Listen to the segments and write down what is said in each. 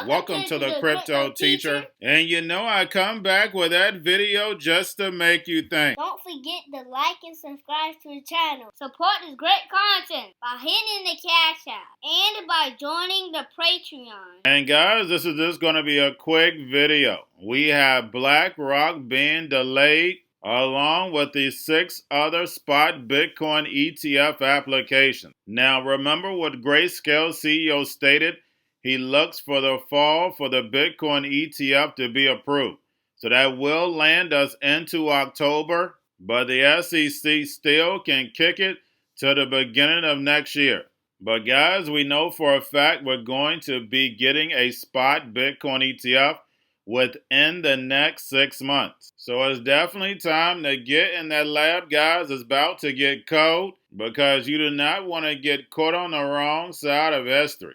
Welcome to the Crypto Teacher. And you know I come back with that video just to make you think. Don't forget to like and subscribe to the channel. Support this great content by hitting the cash app and by joining the Patreon. And guys, this is just going to be a quick video. We have BlackRock being delayed along with the 6 other spot Bitcoin ETF applications. Now remember what Grayscale CEO stated? He looks for the fall for the Bitcoin ETF to be approved. So that will land us into October, but the SEC still can kick it to the beginning of next year. But guys, we know for a fact we're going to be getting a spot Bitcoin ETF within the next 6 months. So it's definitely time to get in that lab, guys. It's about to get cold because you do not want to get caught on the wrong side of history.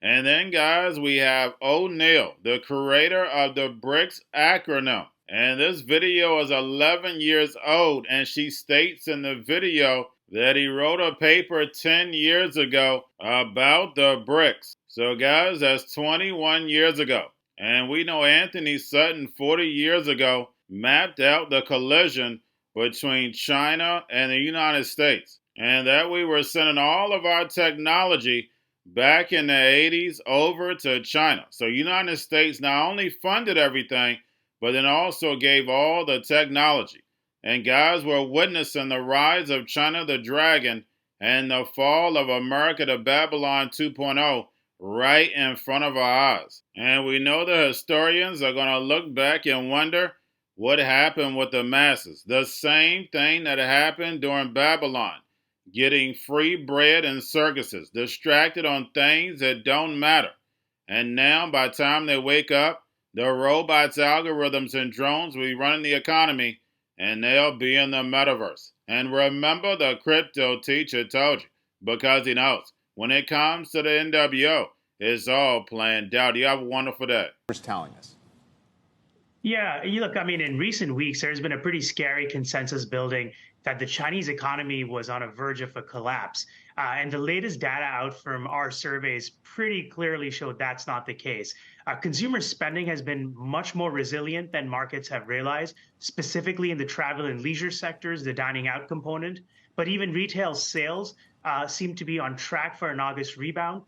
And then, guys, we have O'Neill, the creator of the BRICS acronym. And this video is 11 years old, and she states in the video that he wrote a paper 10 years ago about the BRICS. So, guys, that's 21 years ago. And we know Anthony Sutton 40 years ago mapped out the collision between China and the United States. And that we were sending all of our technology back in the 80s over to China. So United States not only funded everything, but then also gave all the technology. And guys, we're witnessing the rise of China the Dragon and the fall of America to Babylon 2.0 right in front of our eyes. And we know the historians are going to look back and wonder what happened with the masses. The same thing that happened during Babylon. Getting free bread and circuses, distracted on things that don't matter. And now, by the time they wake up, the robots, algorithms, and drones will be running the economy, and they'll be in the metaverse. And remember, the Crypto Teacher told you, because he knows, when it comes to the NWO, it's all planned out. You have a wonderful day. Who's telling us? Yeah, look, I mean, in recent weeks, there's been a pretty scary consensus building that the Chinese economy was on a verge of a collapse. And the latest data out from our surveys pretty clearly showed that's not the case. Consumer spending has been much more resilient than markets have realized, specifically in the travel and leisure sectors, the dining out component. But even retail sales seem to be on track for an August rebound,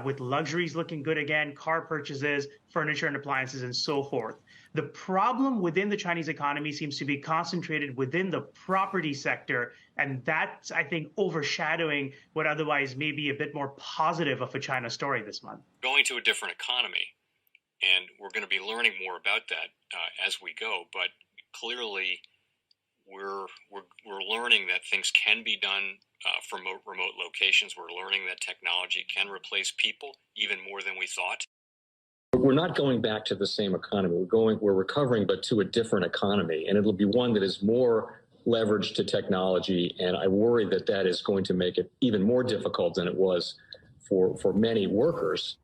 with luxuries looking good again, car purchases, furniture and appliances, and so forth. The problem within the Chinese economy seems to be concentrated within the property sector, and that's, I think, overshadowing what otherwise may be a bit more positive of a China story this month. Going to a different economy, and we're going to be learning more about that as we go, but clearly we're learning that things can be done from remote locations. We're learning that technology can replace people even more than we thought. We're not going back to the same economy. We're recovering, but to a different economy, and it'll be one that is more leveraged to technology. And I worry that that is going to make it even more difficult than it was for many workers.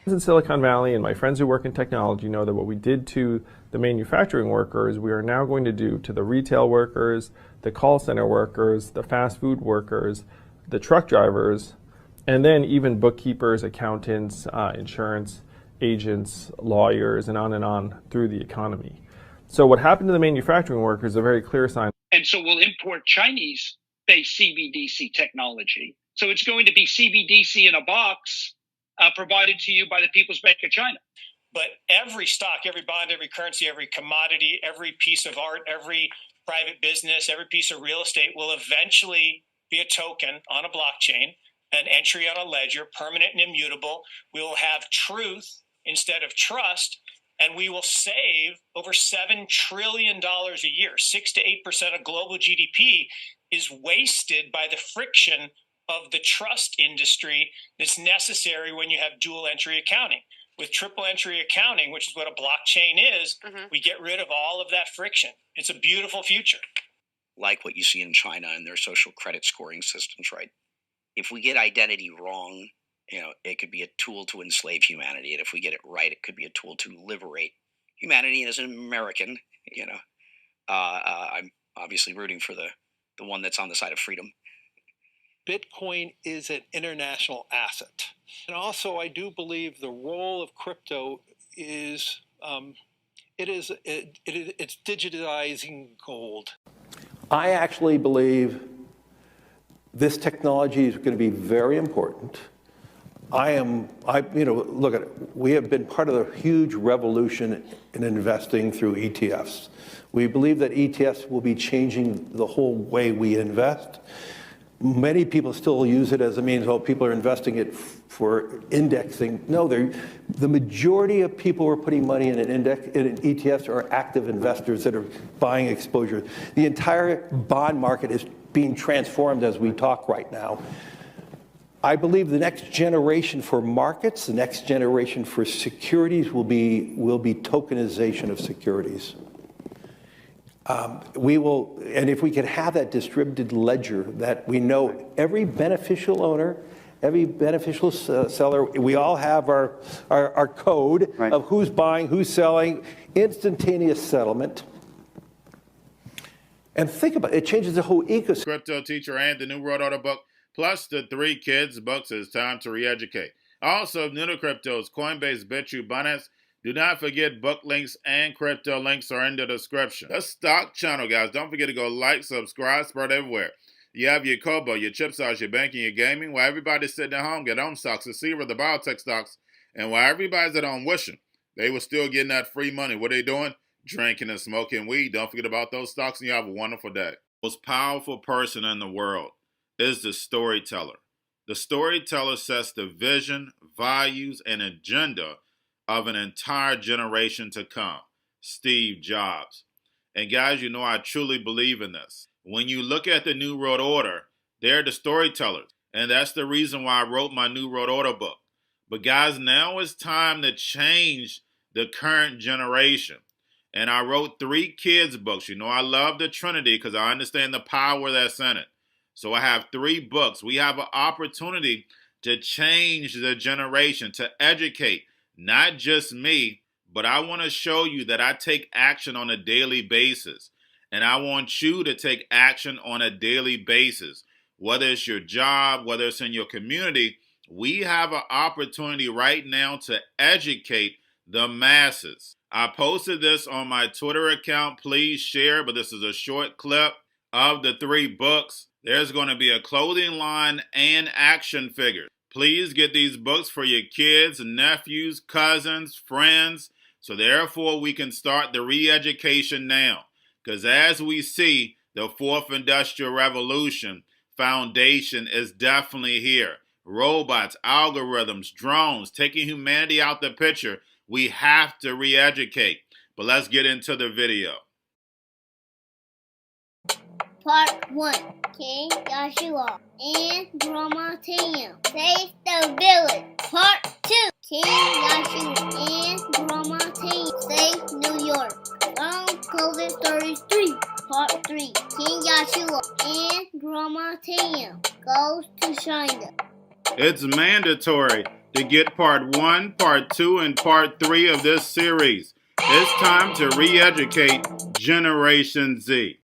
In Silicon Valley, and my friends who work in technology know that what we did to the manufacturing workers, we are now going to do to the retail workers, the call center workers, the fast food workers, the truck drivers, and then even bookkeepers, accountants, insurance agents, lawyers, and on through the economy. So what happened to the manufacturing workers is a very clear sign. And so we'll import Chinese-based CBDC technology. So it's going to be CBDC in a box provided to you by the People's Bank of China. But every stock, every bond, every currency, every commodity, every piece of art, every private business, every piece of real estate will eventually be a token on a blockchain, an entry on a ledger, permanent and immutable. We will have truth instead of trust, and we will save over $7 trillion a year. 6 to 8% of global GDP is wasted by the friction of the trust industry that's necessary when you have dual entry accounting. With triple entry accounting, which is what a blockchain is, we get rid of all of that friction. It's a beautiful future. Like what you see in China and their social credit scoring systems, right? If we get identity wrong, it could be a tool to enslave humanity. And if we get it right, it could be a tool to liberate humanity. And as an American, I'm obviously rooting for the one that's on the side of freedom. Bitcoin is an international asset. And also, I do believe the role of crypto is it's digitizing gold. I actually believe this technology is going to be very important. Look at it. We have been part of the huge revolution in investing through ETFs. We believe that ETFs will be changing the whole way we invest. Many people still use it as a means, well, people are investing it for indexing. No, the majority of people who are putting money in in ETFs are active investors that are buying exposure. The entire bond market is being transformed as we talk right now. I believe the next generation for markets, the next generation for securities will be tokenization of securities. And if we could have that distributed ledger that we know every beneficial owner, every beneficial seller, we all have our code of who's buying, who's selling, instantaneous settlement. And think about it, it changes the whole ecosystem. Cryptoteacher and the new World Order book, plus the 3 kids books. It's time to re-educate. Also, new to cryptos, Coinbase, Bitrue, Binance. Do not forget book links and crypto links are in the description. The stock channel, guys. Don't forget to go like, subscribe, spread everywhere. You have your Kobo, your chip stocks, your banking, your gaming. While everybody's sitting at home, get home stocks, the Seaver, the biotech stocks. And while everybody's at home wishing, they were still getting that free money. What are they doing? Drinking and smoking weed. Don't forget about those stocks, and you have a wonderful day. The most powerful person in the world is the storyteller. The storyteller sets the vision, values, and agenda of an entire generation to come. Steve Jobs. And guys, you know I truly believe in this. When you look at the New World Order, they're the storytellers. And that's the reason why I wrote my New World Order book. But guys, now it's time to change the current generation. And I wrote 3 kids books. You know I love the Trinity because I understand the power that's in it. So I have 3 books. We have an opportunity to change the generation, to educate, not just me, but I want to show you that I take action on a daily basis. And I want you to take action on a daily basis. Whether it's your job, whether it's in your community, we have an opportunity right now to educate the masses. I posted this on my Twitter account. Please share, but this is a short clip of the 3 books. There's going to be a clothing line and action figures. Please get these books for your kids, nephews, cousins, friends, so therefore we can start the re-education now. Because as we see, the 4th Industrial Revolution foundation is definitely here. Robots, algorithms, drones, taking humanity out the picture. We have to re-educate. But let's get into the video. Part 1. King Joshua and Drama Tam save the village. Part 2. King Joshua and Drama Tam save New York from COVID Stories 3. Part 3. King Joshua and Drama Tam goes to China. It's mandatory to get part 1, part 2, and part 3 of this series. It's time to re-educate Generation Z.